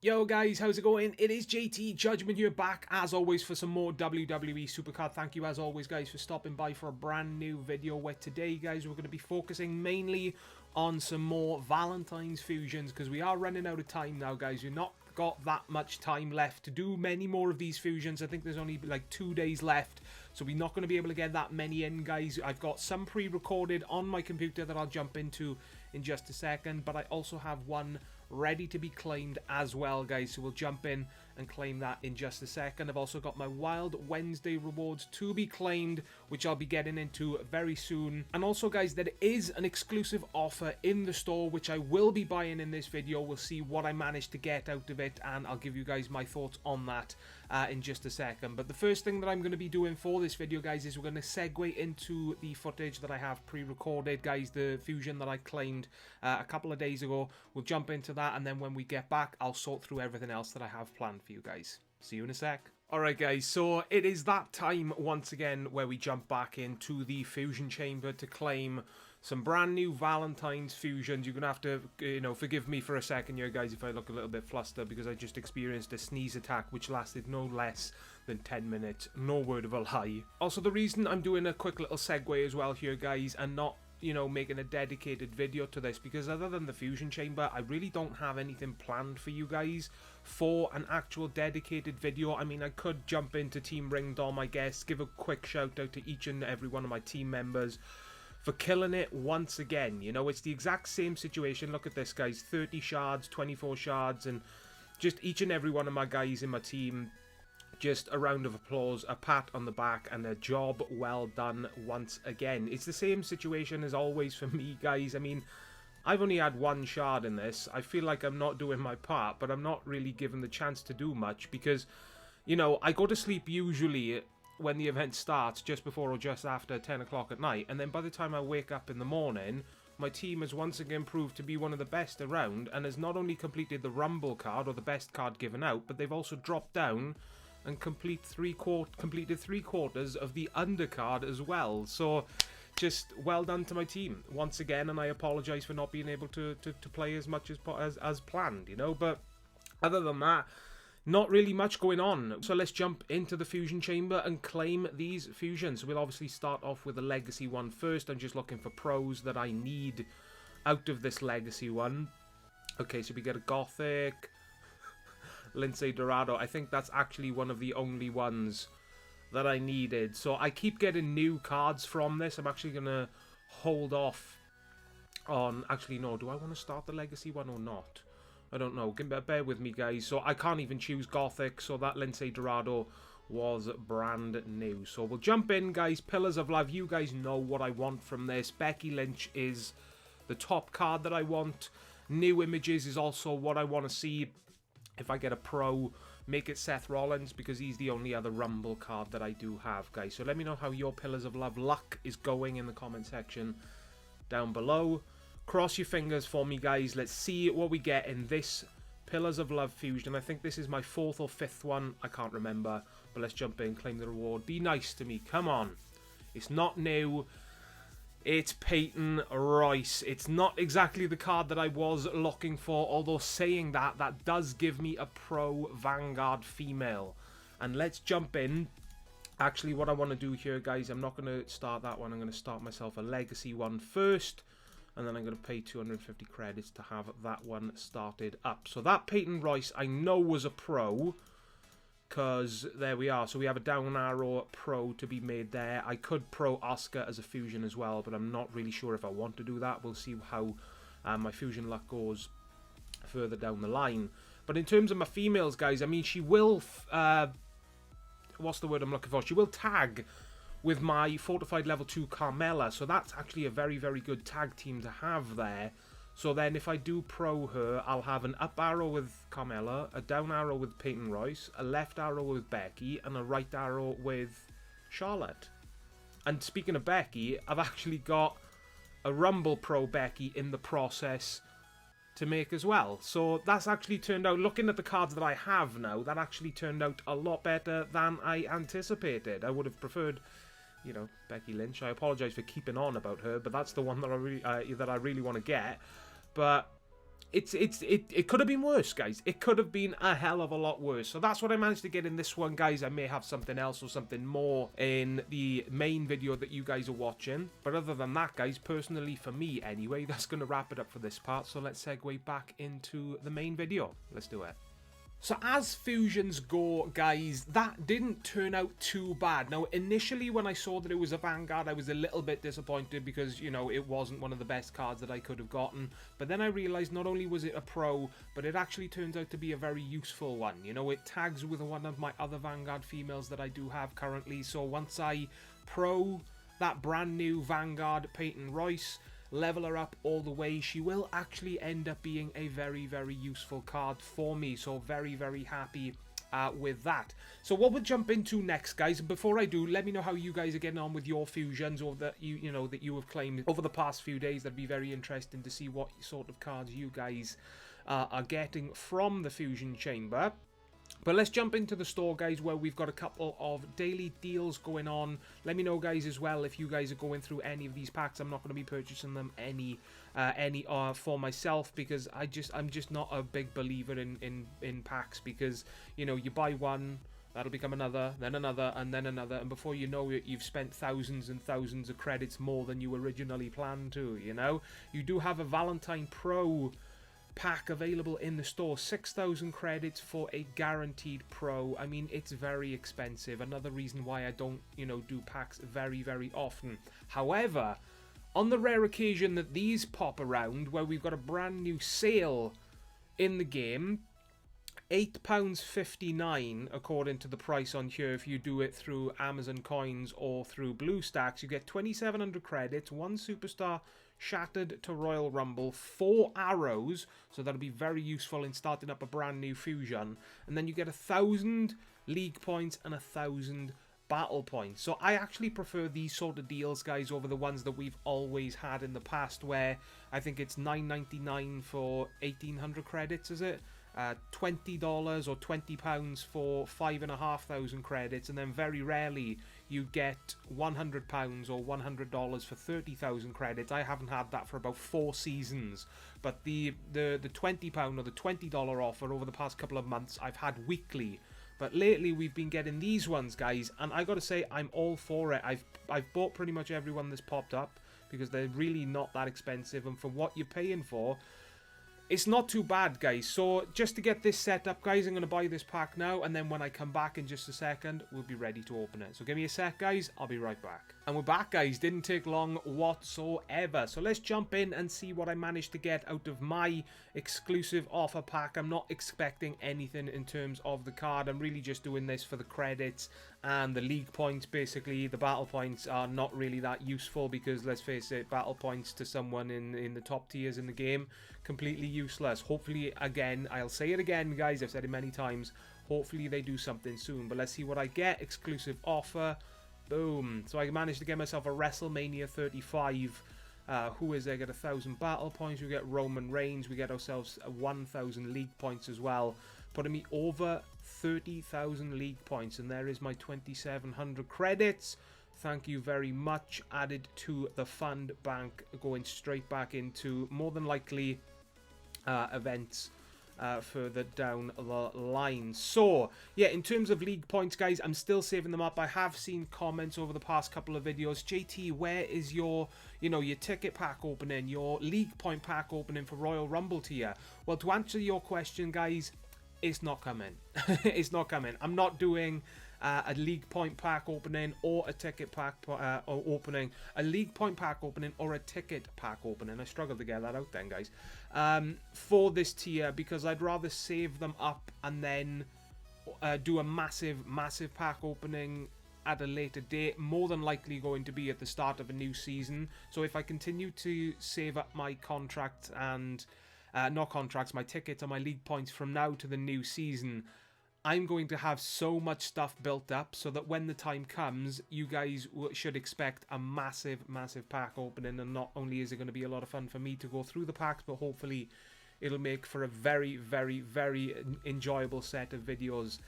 Yo guys, how's it going? It is JT Judgment here, back as always for some more WWE Supercard. Thank you as always guys for stopping by for a brand new video where today guys we're going to be focusing mainly on some more Valentine's fusions because we are running out of time now guys. We've not got that much time left to do many more of these fusions. I think there's only like 2 days left, so we're not going to be able to get that many in guys. I've got some pre-recorded on my computer that I'll jump into in just a second, but I also have one ready to be claimed as well guys, so we'll jump in and claim that in just a second. I've also got my Wild Wednesday rewards to be claimed, which I'll be getting into very soon. And also guys, there is an exclusive offer in the store which I will be buying in this video. We'll see what I managed to get out of it and I'll give you guys my thoughts on that in just a second. But the first thing that I'm going to be doing for this video guys is we're going to segue into the footage that I have pre-recorded guys, the fusion that I claimed a couple of days ago. We'll jump into that, and then when we get back I'll sort through everything else that I have planned for you guys. See you in a sec. Alright guys, so it is that time once again where we jump back into the fusion chamber to claim some brand new Valentine's fusions. You're gonna have to, forgive me for a second here guys if I look a little bit flustered because I just experienced a sneeze attack which lasted no less than 10 minutes. No word of a lie. Also, the reason I'm doing a quick little segue as well here guys and not making a dedicated video to this, because other than the fusion chamber I really don't have anything planned for you guys for an actual dedicated video. I mean, I could jump into Team Ringdom, I guess, give a quick shout out to each and every one of my team members for killing it once again. It's the exact same situation. Look at this guys, 30 shards, 24 shards, and just each and every one of my guys in my team, just a round of applause, a pat on the back, and a job well done once again. It's the same situation as always for me, guys. I mean, I've only had one shard in this. I feel like I'm not doing my part, but I'm not really given the chance to do much because, I go to sleep usually when the event starts, just before or just after 10 o'clock at night, and then by the time I wake up in the morning, my team has once again proved to be one of the best around and has not only completed the Rumble card, or the best card given out, but they've also dropped down and completed 3/4 of the undercard as well. So just well done to my team once again, and I apologize for not being able to play as much as planned, but other than that, not really much going on. So let's jump into the fusion chamber and claim these fusions. We'll obviously start off with the legacy one first. I'm just looking for pros that I need out of this legacy one. Okay, so we get a Gothic, Lindsay Dorado. I think that's actually one of the only ones that I needed. So I keep getting new cards from this. I'm actually going to hold off on... Actually, no. Do I want to start the legacy one or not? I don't know. Bear with me, guys. So I can't even choose Gothic. So that Lindsay Dorado was brand new. So we'll jump in, guys. Pillars of Love. You guys know what I want from this. Becky Lynch is the top card that I want. New Images is also what I want to see. If I get a pro, make it Seth Rollins, because he's the only other Rumble card that I do have, guys. So let me know how your Pillars of Love luck is going in the comment section down below. Cross your fingers for me, guys. Let's see what we get in this Pillars of Love fusion. I think this is my 4th or 5th one. I can't remember. But let's jump in, claim the reward. Be nice to me. Come on. It's not new. It's Peyton Royce. It's not exactly the card that I was looking for, although saying that, that does give me a pro Vanguard female. And let's jump in. Actually, what I want to do here, guys, I'm not going to start that one. I'm going to start myself a legacy one first, and then I'm going to pay 250 credits to have that one started up. So that Peyton Royce I know was a pro, because there we are. So we have a down arrow pro to be made there. I could pro Oscar as a fusion as well, but I'm not really sure if I want to do that. We'll see how my fusion luck goes further down the line. But in terms of my females, guys, I mean, she will... what's the word I'm looking for? She will tag with my Fortified Level 2 Carmella. So that's actually a very, very good tag team to have there. So then if I do pro her, I'll have an up arrow with Carmella, a down arrow with Peyton Royce, a left arrow with Becky, and a right arrow with Charlotte. And speaking of Becky, I've actually got a Rumble Pro Becky in the process to make as well. So that's actually turned out, looking at the cards that I have now, that actually turned out a lot better than I anticipated. I would have preferred, Becky Lynch. I apologise for keeping on about her, but that's the one that I really want to get. But it could have been worse, guys. It could have been a hell of a lot worse. So that's what I managed to get in this one, guys. I may have something else or something more in the main video that you guys are watching. But other than that, guys, personally for me anyway, that's going to wrap it up for this part. So let's segue back into the main video. Let's do it. So as fusions go, guys, that didn't turn out too bad. Now, initially when I saw that it was a Vanguard, I was a little bit disappointed because, you know, it wasn't one of the best cards that I could have gotten. But then I realized not only was it a pro, but it actually turns out to be a very useful one. You know, it tags with one of my other Vanguard females that I do have currently. So once I pro that brand new Vanguard Peyton Royce, level her up all the way, she will actually end up being a very, very useful card for me. So very, very happy with that. So what we'll jump into next, guys. Before I do, let me know how you guys are getting on with your fusions, or that you know that you have claimed over the past few days. That'd be very interesting to see what sort of cards you guys are getting from the fusion chamber. But let's jump into the store, guys, where we've got a couple of daily deals going on. Let me know, guys, as well, if you guys are going through any of these packs. I'm not going to be purchasing them any for myself, because I'm just not a big believer in packs, because, you know, you buy one, that'll become another, then another, and then another, and before you know it, you've spent thousands and thousands of credits more than you originally planned to, you know? You do have a Valentine Pro pack available in the store, 6,000 credits for a guaranteed pro. I mean, it's very expensive. Another reason why I don't, you know, do packs very, very often. However, on the rare occasion that these pop around, where we've got a brand new sale in the game, £8.59 according to the price on here. If you do it through Amazon Coins or through BlueStacks, you get 2,700 credits, 1 superstar Shattered to Royal Rumble, 4 arrows, so that'll be very useful in starting up a brand new fusion, and then you get 1,000 league points and 1,000 battle points. So I actually prefer these sort of deals, guys, over the ones that we've always had in the past, where I think it's $9.99 for 1,800 credits, is it? $20 or £20 for 5,500 credits, and then very rarely you get £100 or $100 for 30,000 credits. I haven't had that for about 4 seasons, but the £20 or the $20 offer over the past couple of months I've had weekly. But lately we've been getting these ones, guys, and I gotta say, I'm all for it. I've bought pretty much every one that's popped up, because they're really not that expensive, and for what you're paying for, it's not too bad, guys. So just to get this set up, guys, I'm going to buy this pack now, and then when I come back in just a second, we'll be ready to open it. So give me a sec, guys. I'll be right back. And we're back, guys. Didn't take long whatsoever. So let's jump in and see what I managed to get out of my exclusive offer pack. I'm not expecting anything in terms of the card. I'm really just doing this for the credits and the league points, basically. The battle points are not really that useful, because let's face it, battle points to someone in the top tiers in the game, completely useless. Hopefully, again, I'll say it again, guys, I've said it many times, hopefully they do something soon. But let's see what I get. Exclusive offer, boom. So I managed to get myself a WrestleMania 35. Who is there? Get 1,000 battle points. We get Roman Reigns. We get ourselves 1,000 league points as well, putting me over 30,000 league points. And there is my 2,700 credits. Thank you very much. Added to the fund bank, going straight back into, more than likely, events further down the line. So yeah, in terms of league points, guys, I'm still saving them up. I have seen comments over the past couple of videos, JT, where is your, you know, your ticket pack opening, your league point pack opening for Royal Rumble tier? Well, to answer your question, guys, it's not coming. It's not coming. I'm not doing a league point pack opening or a ticket pack opening. A league point pack opening or a ticket pack opening. I struggled to get that out then, guys. For this tier, because I'd rather save them up and then do a massive pack opening at a later date, more than likely going to be at the start of a new season. So if I continue to save up my contract and not contracts, my tickets and my league points from now to the new season, I'm going to have so much stuff built up, so that when the time comes, you guys should expect a massive pack opening. And not only is it going to be a lot of fun for me to go through the packs, but hopefully it'll make for a very enjoyable set of videos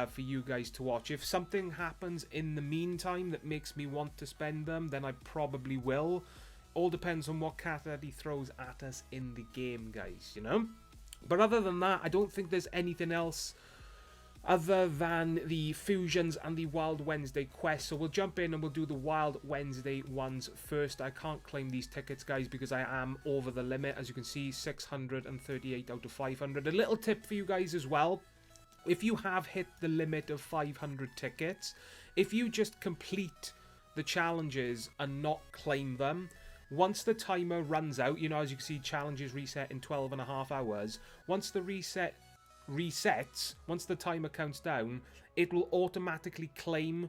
for you guys to watch. If something happens in the meantime that makes me want to spend them, then I probably will. all depends on what card that he throws at us in the game, guys, you know? But other than that, I don't think there's anything else other than the fusions and the Wild Wednesday quest. So we'll jump in and we'll do the Wild Wednesday ones first. I can't claim these tickets, guys, because I am over the limit. As you can see, 638 out of 500. A little tip for you guys as well. If you have hit the limit of 500 tickets, if you just complete the challenges and not claim them, once the timer runs out, you know, as you can see, challenges reset in 12.5 hours. Once the resets, once the timer counts down, it will automatically claim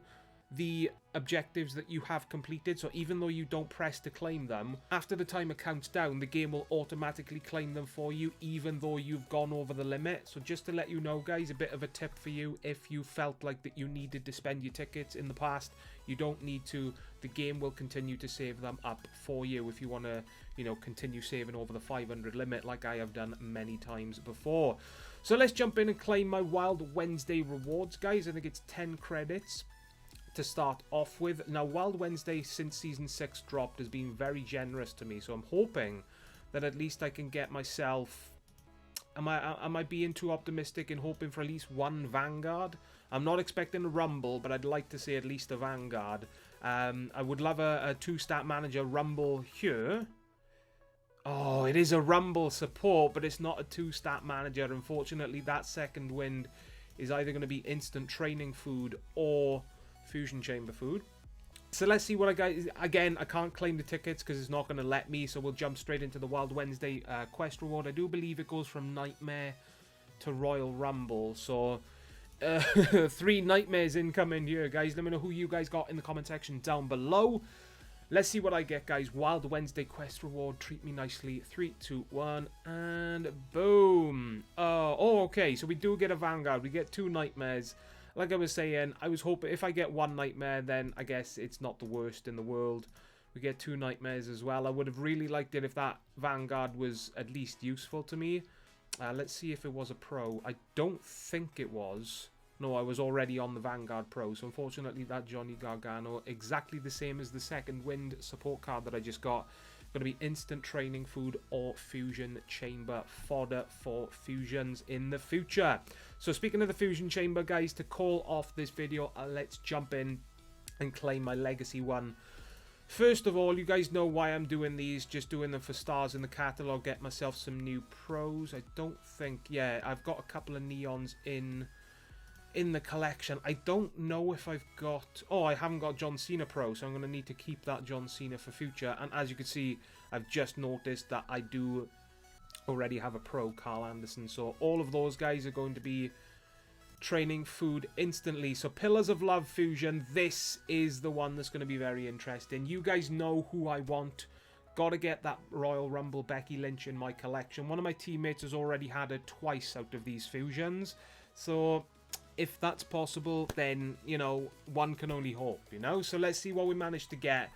the objectives that you have completed. So even though you don't press to claim them, after the timer counts down, the game will automatically claim them for you, even though you've gone over the limit. So just to let you know, guys, a bit of a tip for you: if you felt like that you needed to spend your tickets in the past, you don't need to. The game will continue to save them up for you if you want to, you know, continue saving over the 500 limit like I have done many times before. So let's jump in and claim my Wild Wednesday rewards, guys. I think it's 10 credits to start off with. Now, Wild Wednesday, since Season 6 dropped, has been very generous to me, so I'm hoping that at least I can get myself... Am I being too optimistic in hoping for at least one Vanguard? I'm not expecting a Rumble, but I'd like to see at least a Vanguard. I would love a 2-stat manager Rumble here. Oh, it is a Rumble support, but it's not a 2-stat manager. Unfortunately, that second wind is either going to be instant training food or fusion chamber food. So let's see what I got. Again, I can't claim the tickets because it's not going to let me, so we'll jump straight into the Wild Wednesday quest reward. I do believe it goes from Nightmare to Royal Rumble, so 3 Nightmares incoming here, guys. Let me know who you guys got in the comment section down below. Let's see what I get, guys. Wild Wednesday quest reward. Treat me nicely. 3, 2, 1, and boom. Oh, okay. So we do get a Vanguard. We get 2 Nightmares. Like I was saying, I was hoping if I get 1 Nightmare, then I guess it's not the worst in the world. We get 2 Nightmares as well. I would have really liked it if that Vanguard was at least useful to me. Let's see if it was a Pro. I don't think it was. No, I was already on the Vanguard Pro, so unfortunately that Johnny Gargano, exactly the same as the second wind support card that I just got, going to be instant training food or fusion chamber fodder for fusions in the future. So speaking of the fusion chamber, guys, to call off this video, let's jump in and claim my legacy one. First of all, you guys know why I'm doing these, just doing them for stars in the catalog, get myself some new pros. I don't think, yeah, I've got a couple of neons in the collection. I don't know if I've got... Oh, I haven't got John Cena Pro, so I'm going to need to keep that John Cena for future. And as you can see, I've just noticed that I do already have a Pro, Carl Anderson. So all of those guys are going to be training food instantly. So Pillars of Love Fusion, this is the one that's going to be very interesting. You guys know who I want. Got to get that Royal Rumble Becky Lynch in my collection. One of my teammates has already had it twice out of these fusions. So if that's possible, then, you know, one can only hope, you know? So let's see what we managed to get.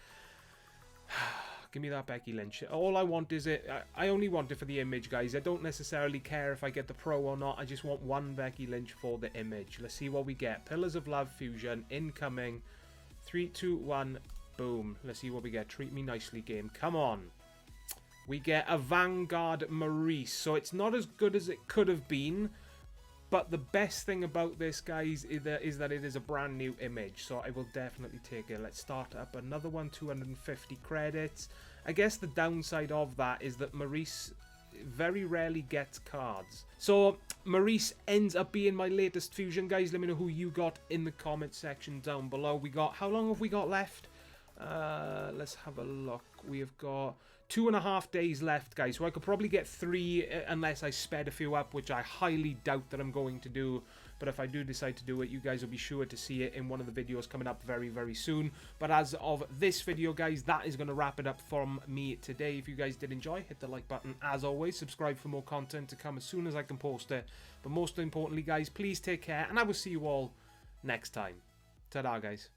Give me that Becky Lynch. All I want is it. I only want it for the image, guys. I don't necessarily care if I get the Pro or not. I just want one Becky Lynch for the image. Let's see what we get. Pillars of Love Fusion incoming. 3, 2, 1, boom. Let's see what we get. Treat me nicely, game. Come on. We get a Vanguard Maurice. So it's not as good as it could have been. But the best thing about this, guys, is that it is a brand new image. So I will definitely take it. Let's start up another one, 250 credits. I guess the downside of that is that Maurice very rarely gets cards. So Maurice ends up being my latest fusion, guys. Let me know who you got in the comment section down below. We got, how long have we got left? Let's have a look. We have got 2.5 days left, guys, so I could probably get 3 unless I sped a few up, which I highly doubt that I'm going to do. But if I do decide to do it, you guys will be sure to see it in one of the videos coming up very, very soon. But as of this video, guys, that is going to wrap it up from me today. If you guys did enjoy, hit the like button. As always, subscribe for more content to come as soon as I can post it. But most importantly, guys, please take care, and I will see you all next time. Ta-da, guys.